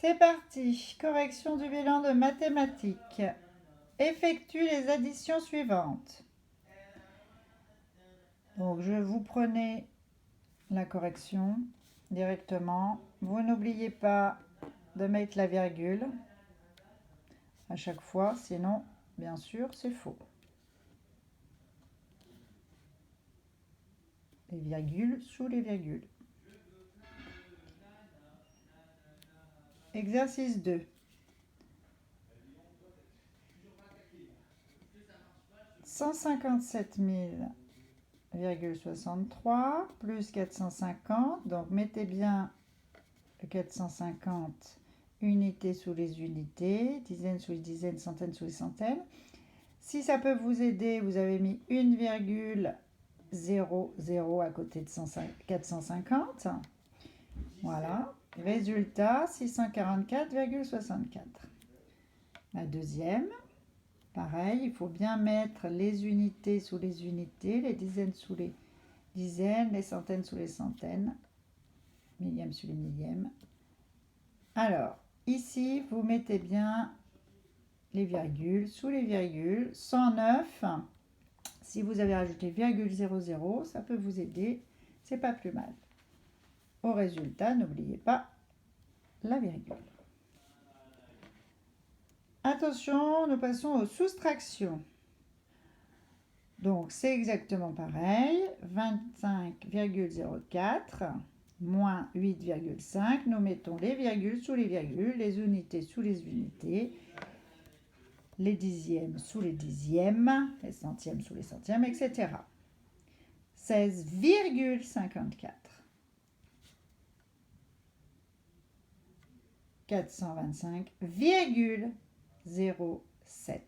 C'est parti. Correction du bilan de mathématiques. Effectue les additions suivantes. Donc, vous prenez la correction directement. Vous n'oubliez pas de mettre la virgule à chaque fois, sinon, bien sûr, c'est faux. Les virgules sous les virgules. Exercice 2. 157 000,63 plus 450. Donc, mettez bien le 450 unités sous les unités, dizaines sous les dizaines, centaines sous les centaines. Si ça peut vous aider, vous avez mis 1,00 à côté de 450. Voilà. Résultat, 644,64. La deuxième, pareil, il faut bien mettre les unités sous les unités, les dizaines sous les dizaines, les centaines sous les centaines, millièmes sous les millièmes. Alors, ici, vous mettez bien les virgules sous les virgules. 109, si vous avez rajouté virgule 00, ça peut vous aider, c'est pas plus mal. Au résultat, n'oubliez pas la virgule. Attention, nous passons aux soustractions. Donc, c'est exactement pareil. 25,04 moins 8,5. Nous mettons les virgules sous les virgules, les unités sous les unités, les dixièmes sous les dixièmes, les centièmes sous les centièmes, etc. 16,54. 425,07.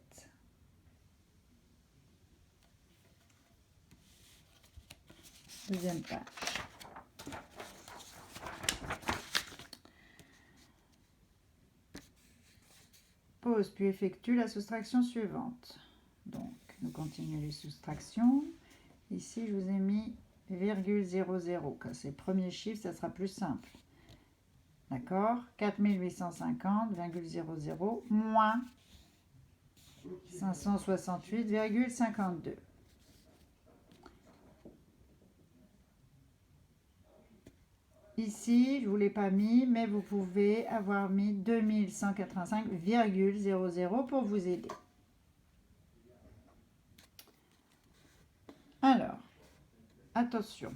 Deuxième page. Pause puis effectue la soustraction suivante. Donc, nous continuons les soustractions. Ici, je vous ai mis virgule 00. Quand c'est le premier chiffre, ça sera plus simple. D'accord, 4850,00 moins 568,52. Ici, je ne vous l'ai pas mis, mais vous pouvez avoir mis 2185,00 pour vous aider. Alors, attention.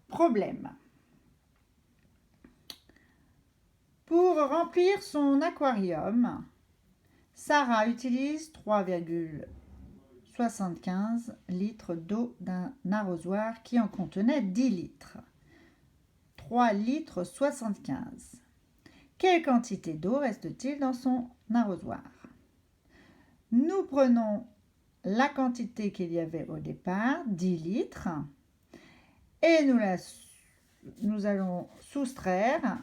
Problème. Pour remplir son aquarium, Sarah utilise 3,75 litres d'eau d'un arrosoir qui en contenait 10 litres. 3 litres 75. Quelle quantité d'eau reste-t-il dans son arrosoir? Nous prenons la quantité qu'il y avait au départ, 10 litres, et nous allons soustraire,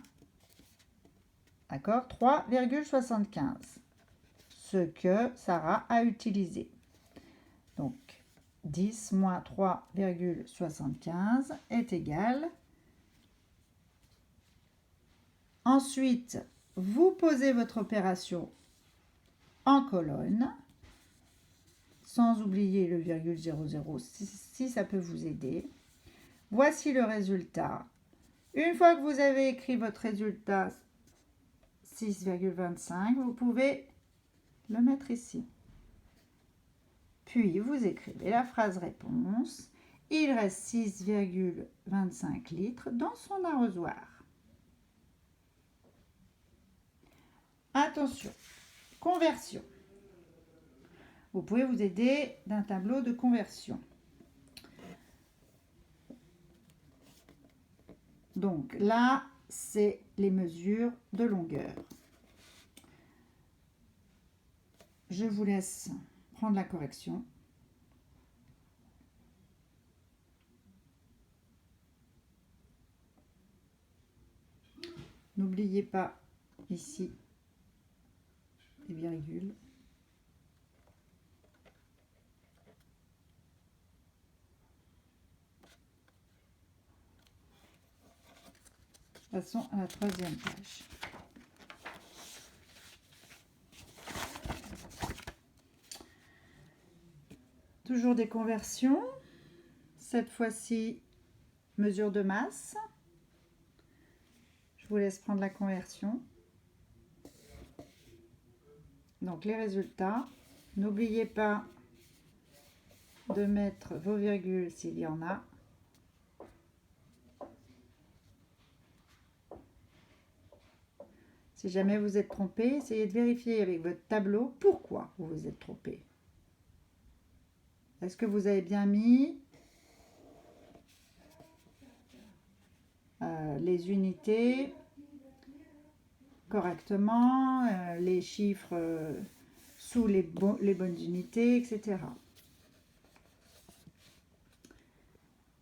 d'accord, 3,75, ce que Sarah a utilisé. Donc, 10 moins 3,75 est égal. Ensuite, vous posez votre opération en colonne, sans oublier le virgule 00 si ça peut vous aider. Voici le résultat. Une fois que vous avez écrit votre résultat 6,25, vous pouvez le mettre ici. Puis, vous écrivez la phrase réponse. Il reste 6,25 litres dans son arrosoir. Attention, conversion. Vous pouvez vous aider d'un tableau de conversion. Donc là, c'est les mesures de longueur. Je vous laisse prendre la correction. N'oubliez pas ici les virgules. Passons à la troisième page. Toujours des conversions. Cette fois-ci, mesure de masse. Je vous laisse prendre la conversion. Donc les résultats. N'oubliez pas de mettre vos virgules s'il y en a. Si jamais vous êtes trompé, essayez de vérifier avec votre tableau pourquoi vous vous êtes trompé. Est-ce que vous avez bien mis les unités correctement, les chiffres sous les bonnes unités, etc.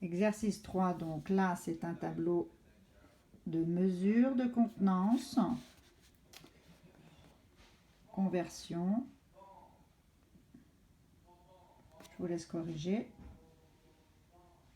Exercice 3, donc là, c'est un tableau de mesure de contenance, conversion. Je vous laisse corriger.